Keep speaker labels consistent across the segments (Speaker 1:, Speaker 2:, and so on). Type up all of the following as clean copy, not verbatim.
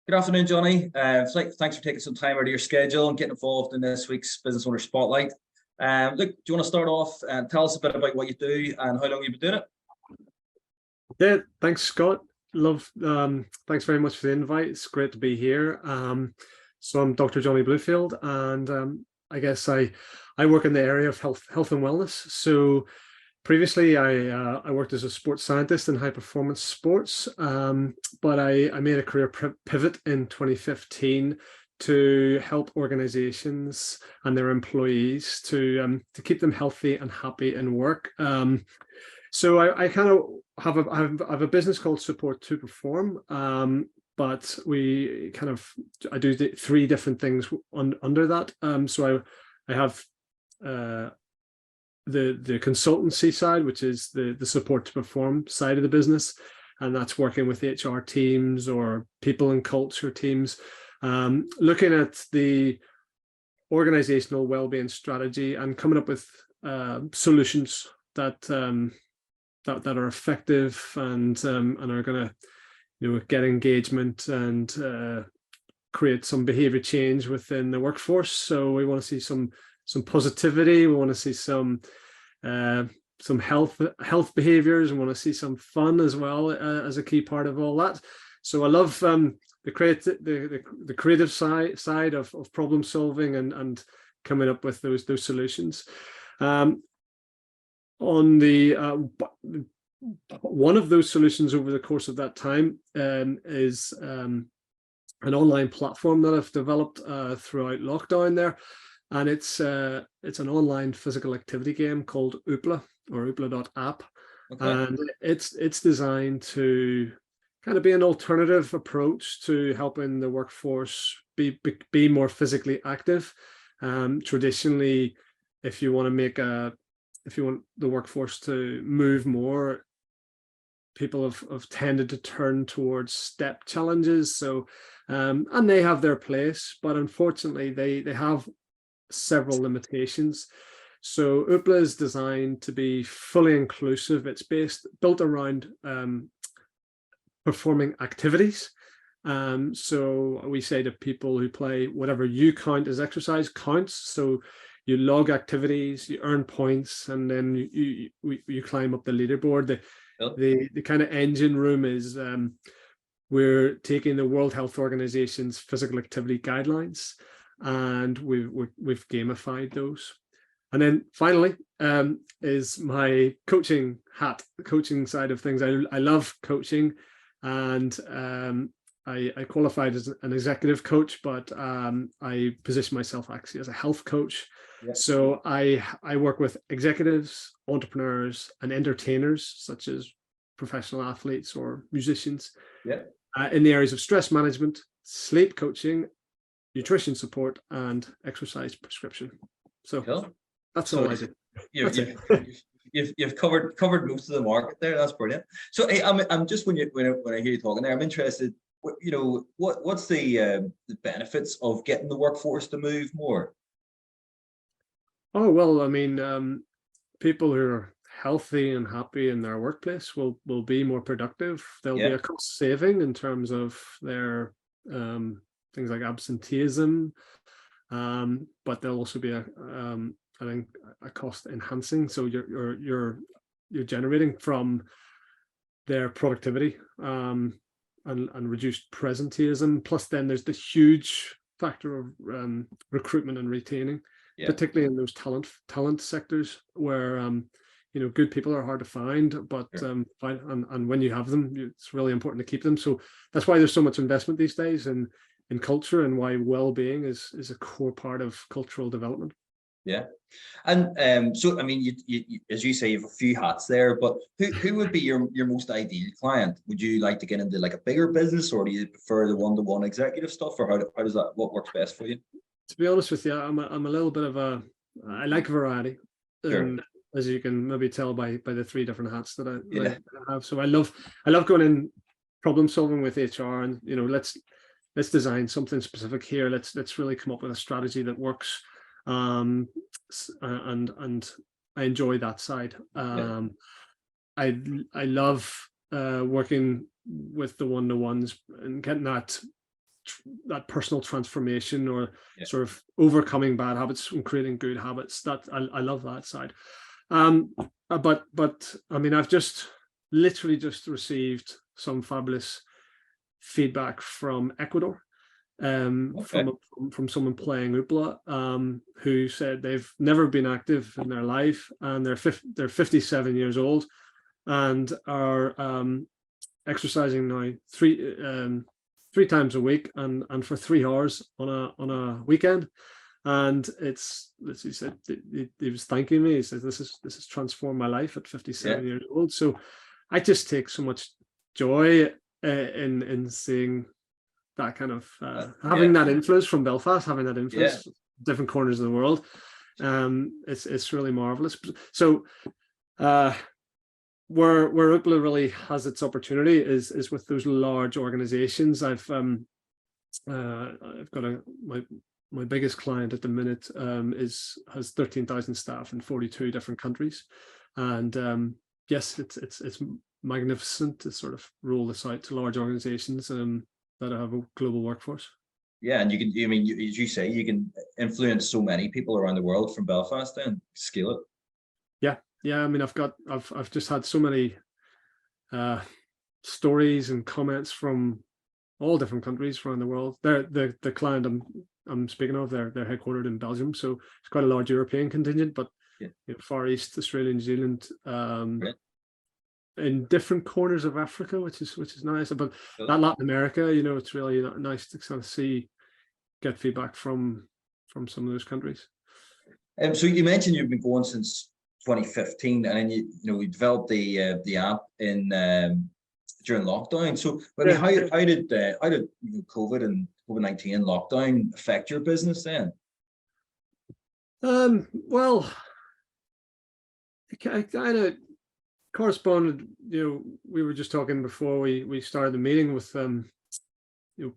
Speaker 1: Good afternoon, Johnny. Thanks for taking some time out of your schedule and getting involved in this week's Business Owner Spotlight. Look, do you want to start off and tell us a bit about what you do and how long you've been doing it?
Speaker 2: Yeah, thanks, Scott. Thanks very much for the invite. It's great to be here. So I'm Dr. Jonny Bloomfield, and I guess I work in the area of health and wellness. So previously, I worked as a sports scientist in high performance sports, but I made a career pivot in 2015 to help organizations and their employees to keep them healthy and happy in work. So I kind of have a business called Support to Perform, but I do three different things under that. So I have the consultancy side, which is the Support to Perform side of the business, and that's working with HR teams or people and culture teams, looking at the organizational well-being strategy and coming up with solutions that are effective and are going to get engagement and create some behavior change within the workforce. So we want to see some positivity. We want to see some health behaviors. We want to see some fun as well as a key part of all that. So I love the creative side of problem solving and coming up with those solutions. On the one of those solutions over the course of that time is an online platform that I've developed throughout lockdown there, and it's an online physical activity game called Oopla, or oopla.app. Okay. And it's designed to kind of be an alternative approach to helping the workforce be more physically active. Traditionally, if you want the workforce to move more, people have tended to turn towards step challenges. So, and they have their place, but unfortunately they have several limitations. So Oopla is designed to be fully inclusive. It's built around performing activities. So we say to people who play, whatever you count as exercise counts. So you log activities, you earn points, and then you climb up the leaderboard. The kind of engine room is we're taking the World Health Organization's physical activity guidelines, and we've gamified those. And then finally is my coaching hat, the coaching side of things. I love coaching, and I qualified as an executive coach, but I position myself actually as a health coach. Yeah. So I work with executives, entrepreneurs, and entertainers, such as professional athletes or musicians, in the areas of stress management, sleep coaching, nutrition support, and exercise prescription. So cool. That's all I do.
Speaker 1: You've covered most of the market there. That's brilliant. So hey, I'm just when I hear you talking there, I'm interested. What's the benefits of getting the workforce to move more?
Speaker 2: Oh, well, I mean, people who are healthy and happy in their workplace will be more productive. There'll be a cost saving in terms of their things like absenteeism, but there'll also be I think a cost enhancing. So you're generating from their productivity and reduced presenteeism. Plus, then there's the huge factor of recruitment and retaining. Particularly in those talent sectors where good people are hard to find, but and when you have them, it's really important to keep them. So that's why there's so much investment these days in culture, and why well-being is a core part of cultural development.
Speaker 1: Yeah, and so I mean, you as you say, you have a few hats there, but who would be your most ideal client? Would you like to get into like a bigger business, or do you prefer the one-to-one executive stuff, or how does that, what works best for you?
Speaker 2: To be honest with you, I'm a little bit of I like variety. Sure. As you can maybe tell by the three different hats that I have. So I love going in problem solving with HR, and let's design something specific here. Let's really come up with a strategy that works. And I enjoy that side. I love working with the one-to-ones and getting that that personal transformation, or sort of overcoming bad habits and creating good habits. That I love that side. But I mean, I've literally just received some fabulous feedback from Ecuador, from someone playing Hoopla, who said they've never been active in their life, and they're 57 years old, and are exercising now three times a week, and for 3 hours on a weekend. And he said, he was thanking me. He said, this has transformed my life at 57 years old. So I just take so much joy in seeing that kind of having that influence from Belfast, having that influence different corners of the world. It's really marvelous. So where Hoopla really has its opportunity is with those large organizations. I've got my biggest client at the minute has 13,000 staff in 42 different countries, and yes, it's magnificent to sort of roll this out to large organizations that have a global workforce.
Speaker 1: Yeah, and I mean, as you say, you can influence so many people around the world from Belfast and scale it. Yeah. I mean, I've just had so many stories and comments from all different countries around the world. The client I'm speaking of, they're headquartered in Belgium, so it's quite a large European contingent, but Far East, Australia, New Zealand, in different corners of Africa, which is nice. But that Latin America, it's really nice to kind of get feedback from some of those countries. So you mentioned you've been going since 2015, and then you developed the app in during lockdown. So I mean, how did COVID and COVID-19 lockdown affect your business then?
Speaker 2: Well, I kind of corresponded. We were just talking before we started the meeting with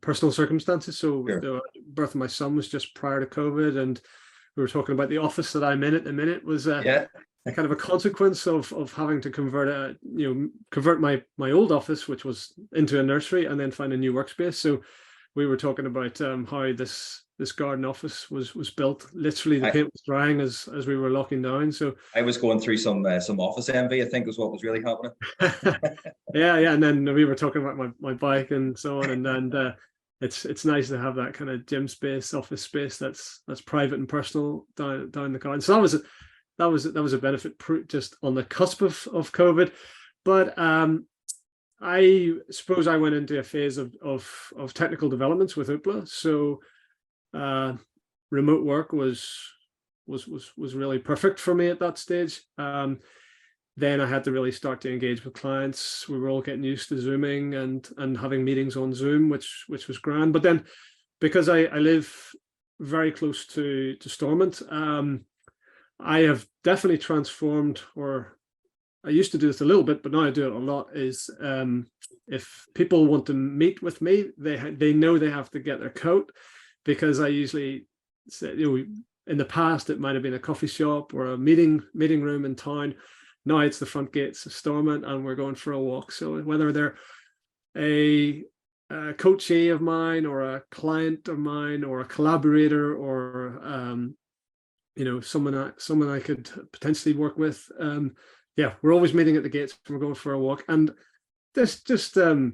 Speaker 2: personal circumstances. So the birth of my son was just prior to COVID, and we were talking about the office that I'm in at the minute was kind of a consequence of having to convert my old office, which was, into a nursery, and then find a new workspace. So we were talking about how this garden office was built. Literally, the paint was drying as we were locking down. So I
Speaker 1: was going through some office envy, I think, was what was really happening.
Speaker 2: yeah, and then we were talking about my bike and so on, and it's nice to have that kind of gym space, office space that's private and personal down the garden. So that was a benefit just on the cusp of COVID. But I suppose I went into a phase of technical developments with Hoopla. So remote work was really perfect for me at that stage. Then I had to really start to engage with clients. We were all getting used to Zooming and having meetings on Zoom, which was grand. But then, because I live very close to Stormont, I have definitely transformed, or I used to do this a little bit, but now I do it a lot, is if people want to meet with me, they know they have to get their coat, because I usually say, in the past, it might have been a coffee shop or a meeting room in town. Now it's the front gates of Stormont, and we're going for a walk. So whether they're a coachee of mine, or a client of mine, or a collaborator, or someone I could potentially work with, we're always meeting at the gates. We're going for a walk, and there's just the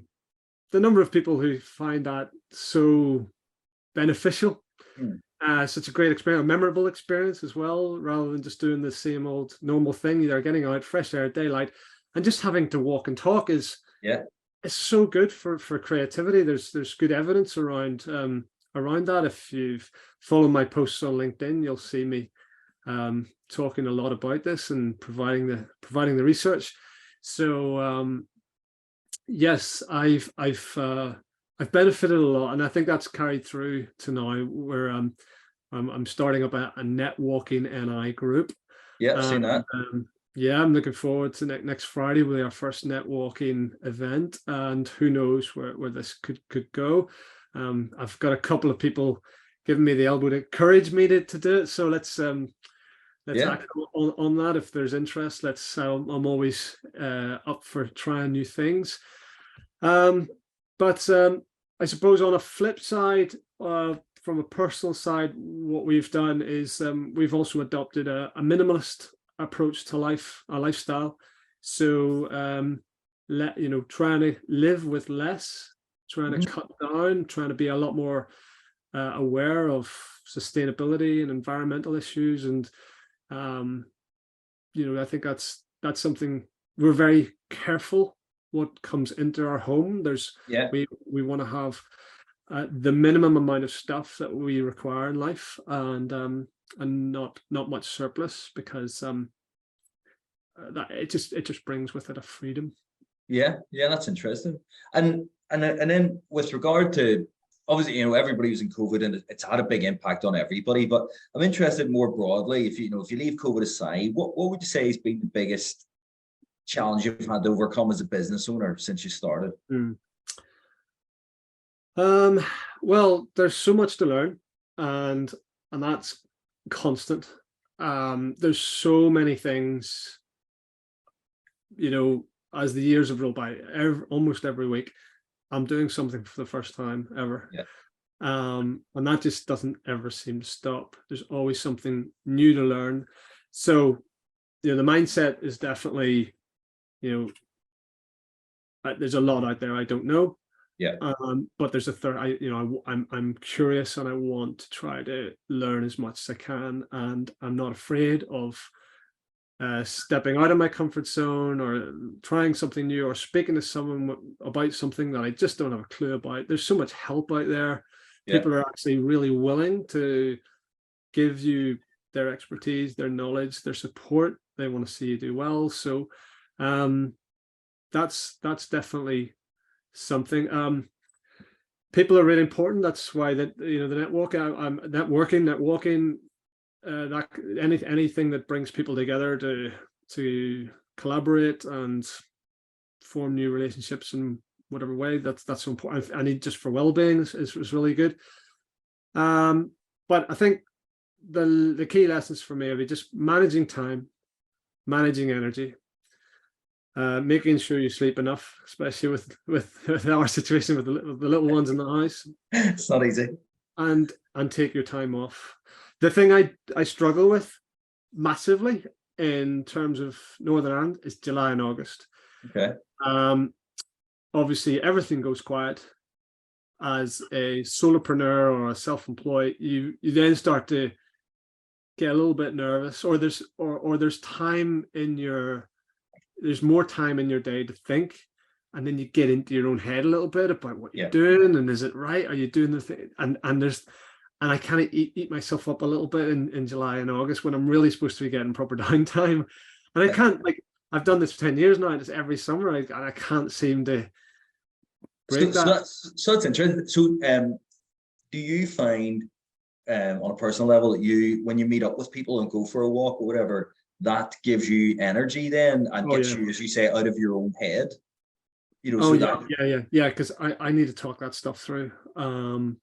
Speaker 2: number of people who find that so beneficial. Such a great experience, a memorable experience as well, rather than just doing the same old normal thing. They're getting out, fresh air, daylight, and just having to walk and talk is so good for creativity. There's good evidence around that. If you've followed my posts on LinkedIn, you'll see me talking a lot about this and providing the research. So yes, I've benefited a lot, and I think that's carried through to now, where I'm starting up a networking NI group.
Speaker 1: Yeah, I've seen that.
Speaker 2: I'm looking forward to next Friday with our first networking event, and who knows where this could go. I've got a couple of people giving me the elbow to encourage me to do it. So let's act on that if there's interest. I'm always up for trying new things. But I suppose on a flip side, from a personal side, what we've done is we've also adopted a minimalist approach to life, a lifestyle. So trying to live with less, trying to cut down, trying to be a lot more aware of sustainability and environmental issues. And I think that's something we're very careful what comes into our home. We want to have the minimum amount of stuff that we require in life, and not much surplus, because that it just brings with it a freedom.
Speaker 1: Yeah, that's interesting. And then with regard to, obviously, everybody was in COVID and it's had a big impact on everybody, but I'm interested more broadly, if you leave COVID aside, what would you say has been the biggest challenge you've had to overcome as a business owner since you started?
Speaker 2: Well, there's so much to learn, and that's constant. There's so many things, as the years have rolled by, almost every week I'm doing something for the first time ever.
Speaker 1: Yeah.
Speaker 2: And that just doesn't ever seem to stop. There's always something new to learn. So, the mindset is definitely, there's a lot out there I don't know.
Speaker 1: Yeah.
Speaker 2: But there's a third. I'm curious, and I want to try to learn as much as I can, and I'm not afraid of stepping out of my comfort zone, or trying something new, or speaking to someone about something that I just don't have a clue about. There's so much help out there.
Speaker 1: Yeah.
Speaker 2: People are actually really willing to give you their expertise, their knowledge, their support. They want to see you do well. So that's definitely something. People are really important. That's why the networking, that anything that brings people together to collaborate and form new relationships in whatever way, that's so important. I need, just for well-being, is really good. But I think the key lessons for me are just managing time, managing energy, making sure you sleep enough, especially with our situation with the little ones in the house.
Speaker 1: It's not easy.
Speaker 2: And take your time off. The thing I struggle with massively in terms of Northern Ireland is July and August.
Speaker 1: Okay.
Speaker 2: Obviously, everything goes quiet. As a solopreneur or a self-employed, you then start to get a little bit nervous, or there's more time in your day to think, and then you get into your own head a little bit about what you're doing, and is it right? Are you doing the thing? And I kind of eat myself up a little bit in July and August, when I'm really supposed to be getting proper downtime. And I can't, I've done this for 10 years now, and it's every summer, and I can't seem to break that.
Speaker 1: So that's interesting. So do you find on a personal level that when you meet up with people and go for a walk or whatever, that gives you energy then, and gets you, as you say, out of your own head? Because
Speaker 2: I need to talk that stuff through. And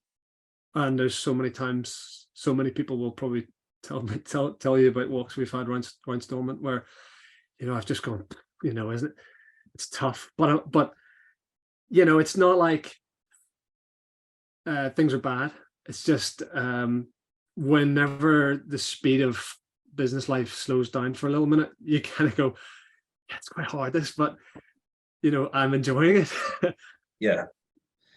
Speaker 2: there's so many times, so many people will probably tell you about walks we've had around Stormont where, I've just gone, isn't it? It's tough, but it's not like things are bad. It's just whenever the speed of business life slows down for a little minute, you kind of go, it's quite hard this, but I'm enjoying it.
Speaker 1: Yeah,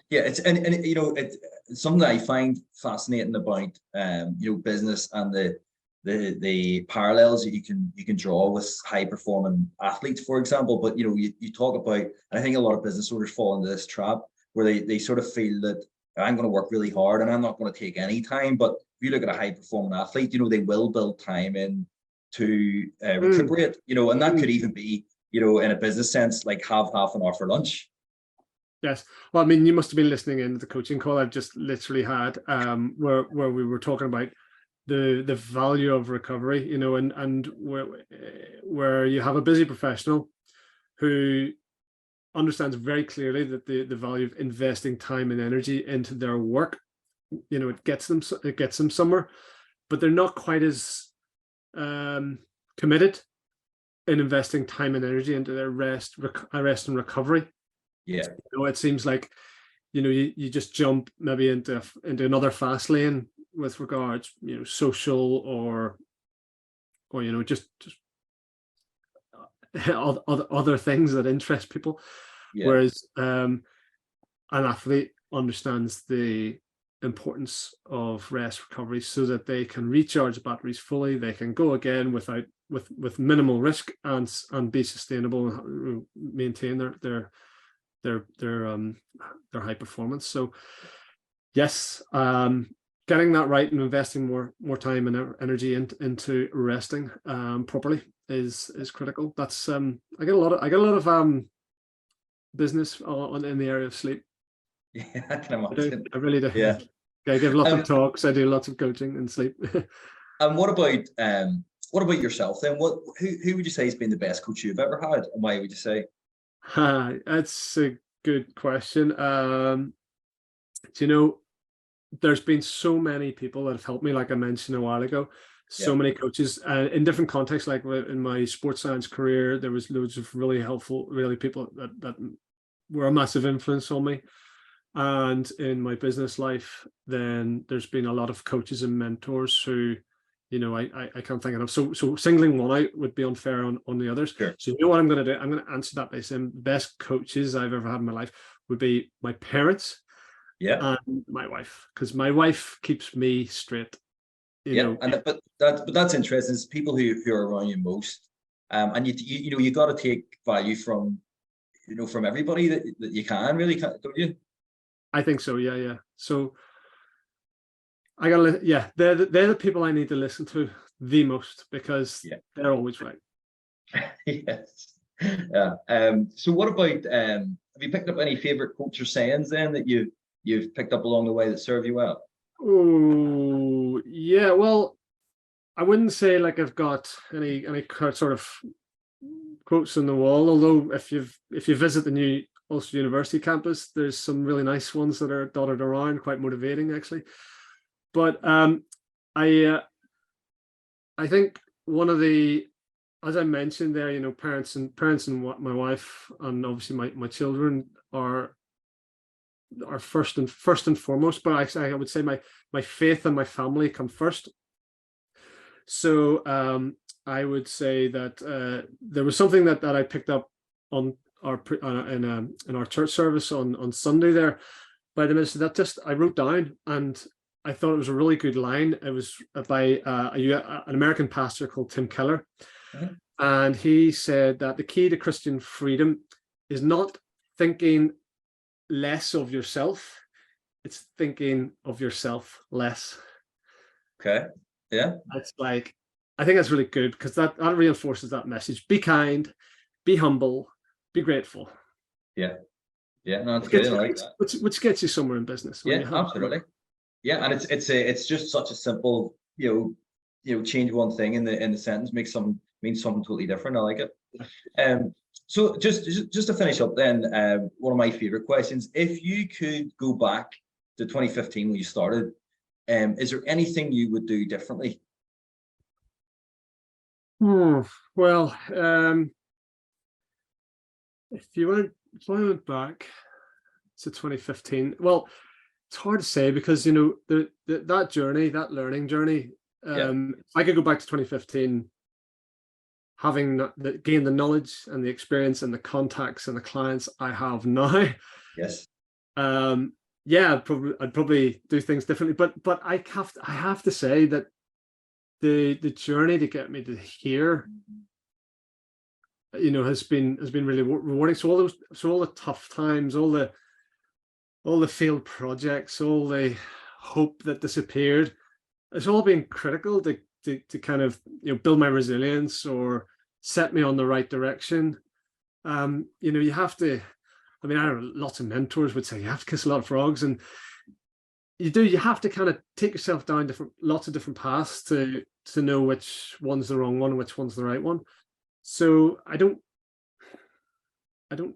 Speaker 1: it's and it's something that I find fascinating about business and the parallels that you can draw with high performing athletes, for example. But you talk about, and I think a lot of business owners fall into this trap where they sort of feel that I'm going to work really hard and I'm not going to take any time. But if you look at a high performing athlete, they will build time in to recuperate, and that could even be, in a business sense, like have half an hour for lunch.
Speaker 2: Yes. Well, I mean, you must have been listening in to the coaching call I've just literally had, where we were talking about the value of recovery, and where you have a busy professional who understands very clearly that the value of investing time and energy into their work, it gets them somewhere, but they're not quite as committed in investing time and energy into their rest and recovery.
Speaker 1: Yeah.
Speaker 2: It seems like you just jump maybe into another fast lane with regards, social or just other things that interest people.
Speaker 1: Yeah.
Speaker 2: Whereas an athlete understands the importance of rest recovery so that they can recharge batteries fully, they can go again with minimal risk and be sustainable and maintain their high performance. So yes, getting that right and investing more time and energy into resting properly is critical. That's I get a lot of business in the area of sleep.
Speaker 1: Yeah, I can imagine.
Speaker 2: I really do.
Speaker 1: Yeah.
Speaker 2: I give lots of talks. I do lots of coaching and sleep.
Speaker 1: And what about yourself then? Who would you say has been the best coach you've ever had, and why would you say?
Speaker 2: That's a good question. There's been so many people that have helped me, like I mentioned a while ago. So many coaches in different contexts. Like in my sports science career, there was loads of really helpful, really people that were a massive influence on me. And in my business life, then there's been a lot of coaches and mentors who, I can't think of. So singling one out would be unfair on the others.
Speaker 1: Sure.
Speaker 2: So what I'm going to do? I'm going to answer that by saying the best coaches I've ever had in my life would be my parents, and my wife, because my wife keeps me straight.
Speaker 1: But that's interesting. It's people who are around you most, and you got to take value from from everybody that you can, really, don't you?
Speaker 2: I think so. Yeah. So I gotta, they're the people I need to listen to the most, because they're always right.
Speaker 1: Yes. Yeah. So what about have you picked up any favorite quotes or sayings then that you've picked up along the way that serve you well?
Speaker 2: Oh yeah. Well, I wouldn't say like I've got any sort of quotes on the wall. Although if you visit the new Ulster University campus, there's some really nice ones that are dotted around, quite motivating actually. But I think one of the, as I mentioned there, parents and my wife and obviously my children are first and foremost. But I would say my faith and my family come first. So I would say that there was something that I picked up on in our church service on Sunday there by the minister that just I wrote down, and I thought it was a really good line. It was by an American pastor called Tim Keller. And he said that the key to Christian freedom is not thinking less of yourself, it's thinking of yourself less.
Speaker 1: Okay. Yeah.
Speaker 2: That's like, I think that's really good, because that reinforces that message. Be kind, be humble, be grateful.
Speaker 1: Yeah. No, that's good. I like that.
Speaker 2: Which gets you somewhere in business.
Speaker 1: Yeah, absolutely. Yeah, and it's just such a simple, change one thing in the sentence means something totally different. I like it. So just to finish up then, one of my favorite questions: if you could go back to 2015 when you started, is there anything you would do differently?
Speaker 2: Well, if I went back to 2015, well, it's hard to say, because that journey, that learning journey, if I could go back to 2015, having gained the knowledge and the experience and the contacts and the clients I have now,
Speaker 1: yes,
Speaker 2: I'd probably do things differently. But I have to say that the journey to get me to here, has been really rewarding. So all the tough times, all the failed projects, all the hope that disappeared, it's all been critical to kind of build my resilience or set me on the right direction. You have to, I mean, I know lots of mentors would say you have to kiss a lot of frogs, and you have to kind of take yourself down lots of different paths to know which one's the wrong one and which one's the right one. So I don't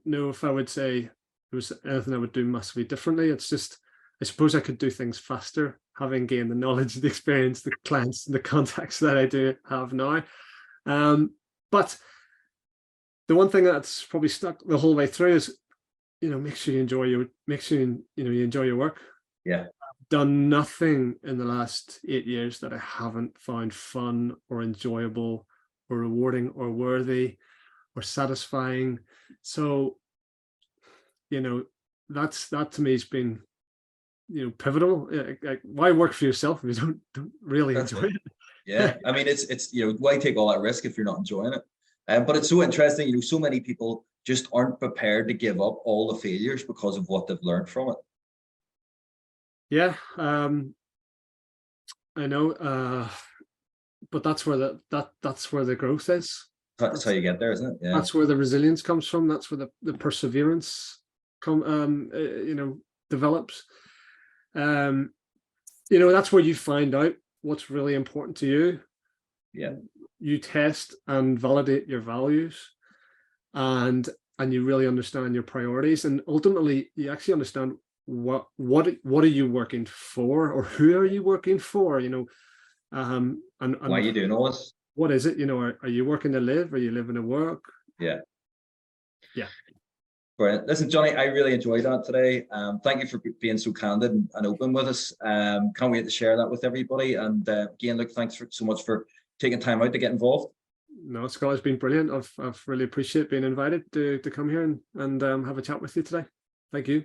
Speaker 2: know if I would say there was anything I would do massively differently. It's just, I suppose I could do things faster, having gained the knowledge, the experience, the clients, and the contacts that I do have now. But the one thing that's probably stuck the whole way through is, makes sure you enjoy you enjoy your work.
Speaker 1: Yeah.
Speaker 2: Done nothing in the last 8 years that I haven't found fun or enjoyable or rewarding or worthy or satisfying. So, that to me has been, pivotal. Like, why work for yourself if you don't really
Speaker 1: That's
Speaker 2: enjoy
Speaker 1: it.
Speaker 2: it?
Speaker 1: Yeah. I mean, it's why take all that risk if you're not enjoying it? But it's so interesting, so many people just aren't prepared to give up all the failures because of what they've learned from it.
Speaker 2: Yeah, I know, but that's where that's where the growth is.
Speaker 1: That's how you get there, isn't it? Yeah.
Speaker 2: That's where the resilience comes from. That's where the perseverance develops. That's where you find out what's really important to you.
Speaker 1: Yeah.
Speaker 2: You test and validate your values, and you really understand your priorities, and ultimately you actually understand what are you working for, or who are you working for, and
Speaker 1: Why are you doing all this?
Speaker 2: what is it, are you working to live, are you living to work?
Speaker 1: Yeah.
Speaker 2: Yeah.
Speaker 1: Brilliant. Listen, Jonny, I really enjoyed that today. Thank you for being so candid and open with us. Can't wait to share that with everybody. And again, look, thanks so much for taking time out to get involved.
Speaker 2: No, Scott, it's been brilliant. I've really appreciated being invited to come here and have a chat with you today. Thank you.